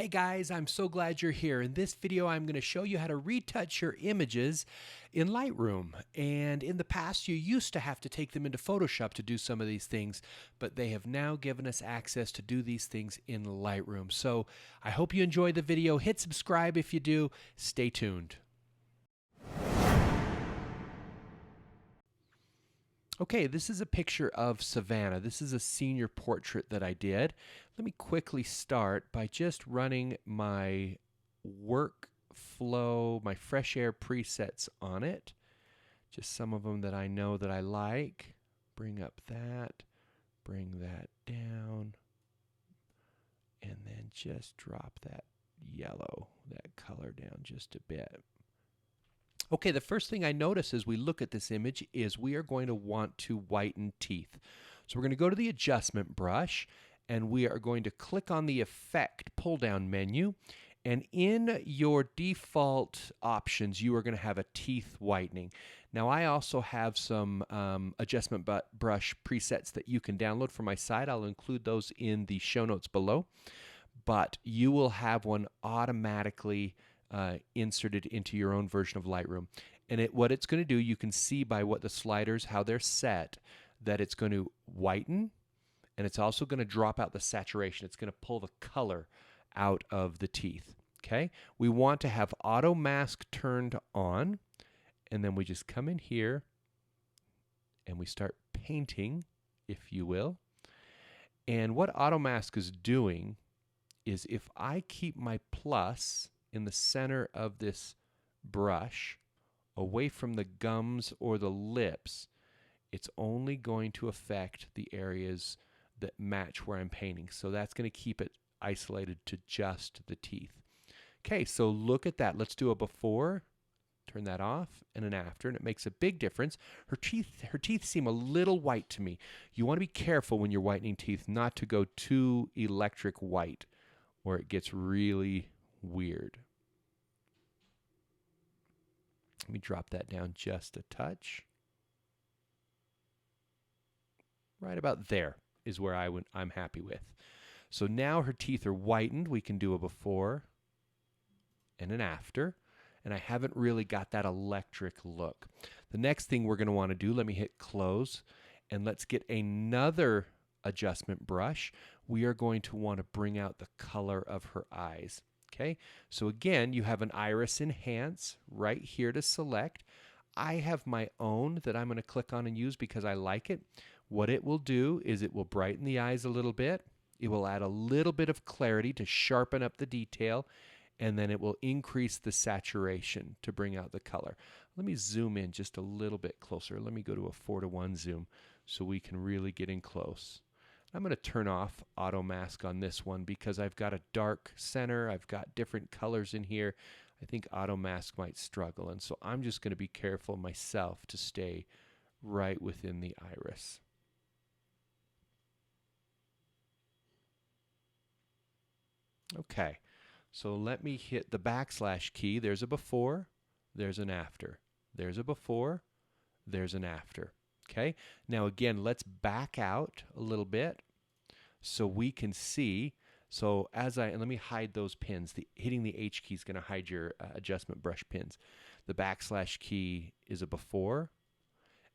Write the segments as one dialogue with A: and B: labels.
A: Hey guys, I'm so glad you're here. In this video, I'm going to show you how to retouch your images in Lightroom. And in the past, you used to have to take them into Photoshop to do some of these things, but they have now given us access to do these things in Lightroom. So I hope you enjoy the video. Hit subscribe if you do. Stay tuned. Okay, this is a picture of Savannah. This is a senior portrait that I did. Let me quickly start by just running my workflow, my fresh air presets on it. Just some of them that I know that I like. Bring up that, bring that down, and then just drop that yellow, that color down just a bit. Okay, the first thing I notice as we look at this image is we are going to want to whiten teeth. So we're going to go to the adjustment brush and we are going to click on the effect pull-down menu, and in your default options you are going to have a teeth whitening. Now I also have some adjustment brush presets that you can download from my site. I'll include those in the show notes below, but you will have one automatically inserted into your own version of Lightroom. And what it's going to do, you can see by what the sliders, how they're set, that it's going to whiten, and it's also going to drop out the saturation. It's going to pull the color out of the teeth. Okay? We want to have auto mask turned on, and then we just come in here and we start painting, if you will. And what auto mask is doing is if I keep my plus in the center of this brush, away from the gums or the lips, it's only going to affect the areas that match where I'm painting. So that's going to keep it isolated to just the teeth. Okay, so look at that. Let's do a before, turn that off, and an after, and it makes a big difference. Her teeth seem a little white to me. You want to be careful when you're whitening teeth not to go too electric white, or it gets really weird. Let me drop that down just a touch. Right about there is where I'm happy with. So now her teeth are whitened. We can do a before and an after. And I haven't really got that electric look. The next thing we're going to want to do, let me hit close, and let's get another adjustment brush. We are going to want to bring out the color of her eyes. Okay, so again, you have an iris enhance right here to select. I have my own that I'm going to click on and use because I like it. What it will do is it will brighten the eyes a little bit. It will add a little bit of clarity to sharpen up the detail, and then it will increase the saturation to bring out the color. Let me zoom in just a little bit closer. Let me go to a 4:1 zoom so we can really get in close. I'm going to turn off auto mask on this one because I've got a dark center. I've got different colors in here. I think auto mask might struggle, and so I'm just going to be careful myself to stay right within the iris. Okay, so let me hit the backslash key. There's a before, there's an after. There's a before, there's an after. Okay, now again, let's back out a little bit so we can see. So and let me hide those pins. Hitting the H key is going to hide your adjustment brush pins. The backslash key is a before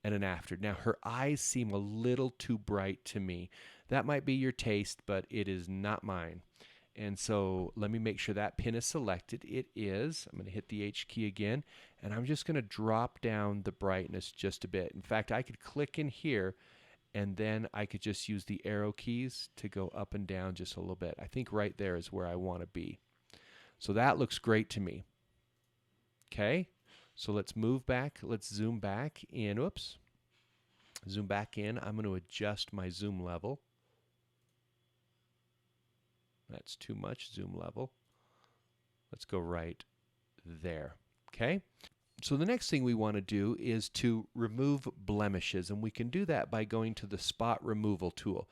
A: and an after. Now her eyes seem a little too bright to me. That might be your taste, but it is not mine. And so let me make sure that pin is selected. It is. I'm going to hit the H key again, and I'm just going to drop down the brightness just a bit. In fact, I could click in here, and then I could just use the arrow keys to go up and down just a little bit. I think right there is where I want to be. So that looks great to me. Okay, so let's move back. Let's zoom back in. Oops. Zoom back in. I'm going to adjust my zoom level. That's too much zoom level. Let's go right there. Okay? So the next thing we want to do is to remove blemishes, and we can do that by going to the spot removal tool.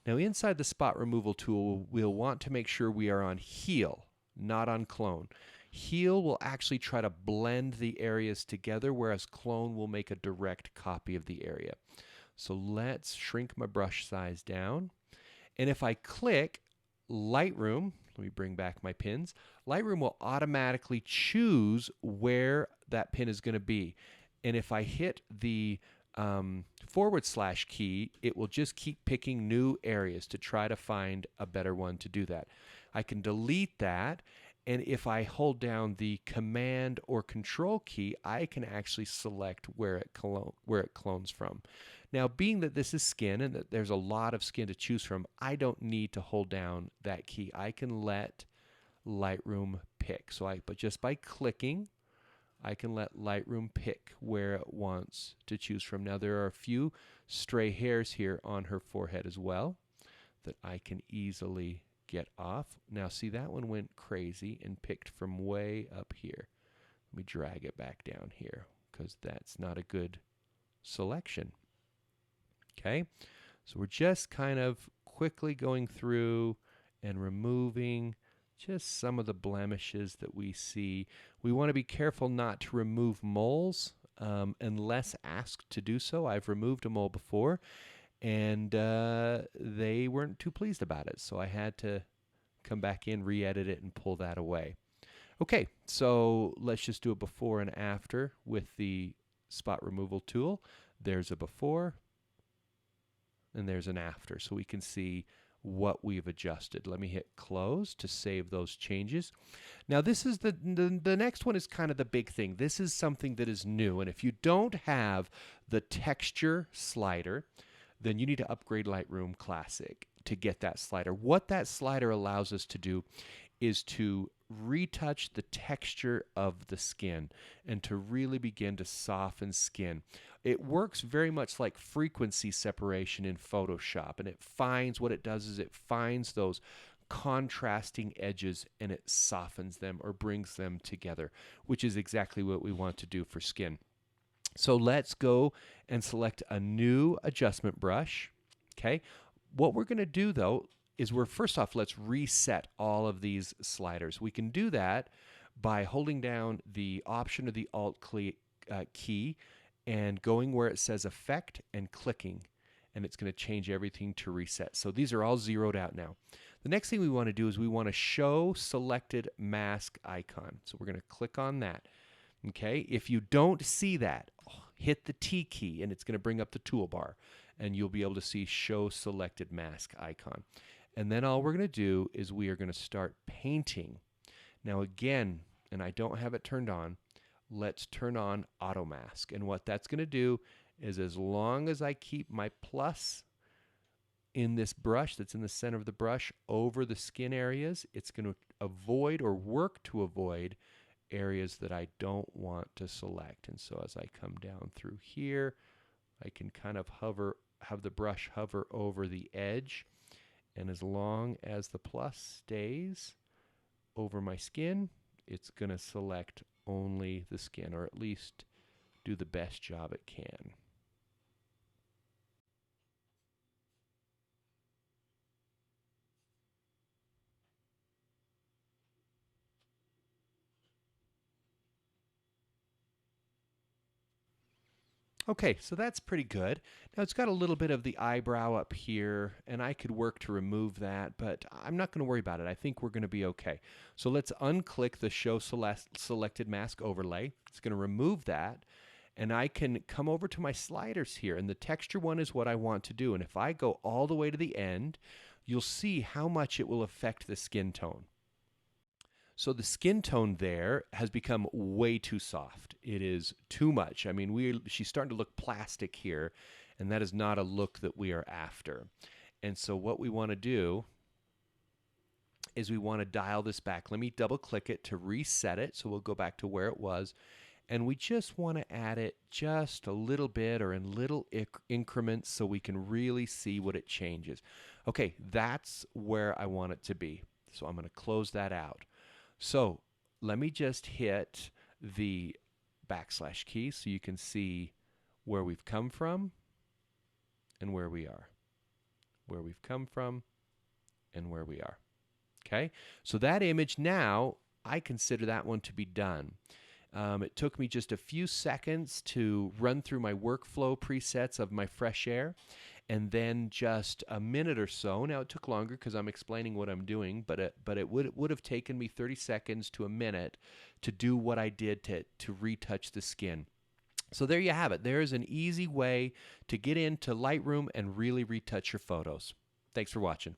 A: Now inside the spot removal tool, we'll want to make sure we are on heal, not on clone. Heal will actually try to blend the areas together, whereas clone will make a direct copy of the area. So let's shrink my brush size down. And if I click Lightroom, let me bring back my pins. Lightroom will automatically choose where that pin is going to be. And if I hit the / key, it will just keep picking new areas to try to find a better one to do that. I can delete that, and if I hold down the Command or Control key, I can actually select where it clones from. Now, being that this is skin and that there's a lot of skin to choose from, I don't need to hold down that key. I can let Lightroom pick. But just by clicking, I can let Lightroom pick where it wants to choose from. Now, there are a few stray hairs here on her forehead as well that I can easily get off. Now, see, that one went crazy and picked from way up here. Let me drag it back down here because that's not a good selection. Okay, so we're just kind of quickly going through and removing just some of the blemishes that we see. We want to be careful not to remove moles unless asked to do so. I've removed a mole before, and they weren't too pleased about it, so I had to come back in, re-edit it, and pull that away. Okay, so let's just do a before and after with the spot removal tool. There's a before, and there's an after, so we can see what we've adjusted. Let me hit close to save those changes. Now this is the next one is kind of the big thing. This is something that is new, and if you don't have the texture slider, then you need to upgrade Lightroom Classic to get that slider. What that slider allows us to do is to retouch the texture of the skin and to really begin to soften skin. It works very much like frequency separation in Photoshop, and it finds what it does is it finds those contrasting edges and it softens them or brings them together, which is exactly what we want to do for skin. So let's go and select a new adjustment brush. Okay, what we're going to do though is first off, let's reset all of these sliders. We can do that by holding down the Option or the Alt key and going where it says Effect and clicking, and it's going to change everything to reset. So these are all zeroed out now. The next thing we want to do is we want to show selected mask icon. So we're going to click on that. Okay, if you don't see that, hit the T key and it's going to bring up the toolbar and you'll be able to see show selected mask icon. And then all we're going to do is we are going to start painting. Now again, and I don't have it turned on, let's turn on auto mask. And what that's going to do is as long as I keep my plus in this brush that's in the center of the brush over the skin areas, it's going to avoid or work to avoid areas that I don't want to select. And so as I come down through here, I can kind of have the brush hover over the edge, and as long as the plus stays over my skin, it's going to select only the skin, or at least do the best job it can. Okay, so that's pretty good. Now it's got a little bit of the eyebrow up here, and I could work to remove that, but I'm not going to worry about it. I think we're going to be okay. So let's unclick the Show Selected Mask Overlay. It's going to remove that, and I can come over to my sliders here, and the texture one is what I want to do. And if I go all the way to the end, you'll see how much it will affect the skin tone. So the skin tone there has become way too soft. It is too much. I mean, she's starting to look plastic here, and that is not a look that we are after. And so what we want to do is we want to dial this back. Let me double click it to reset it. So we'll go back to where it was. And we just want to add it just a little bit or in little increments so we can really see what it changes. Okay, that's where I want it to be. So I'm going to close that out. So let me just hit the / key so you can see where we've come from and where we are. Where we've come from and where we are. Okay, so that image now, I consider that one to be done. It took me just a few seconds to run through my workflow presets of my fresh air, and then just a minute or so. Now it took longer because I'm explaining what I'm doing, but it would have taken me 30 seconds to a minute to do what I did to retouch the skin. So there you have it. There is an easy way to get into Lightroom and really retouch your photos. Thanks for watching.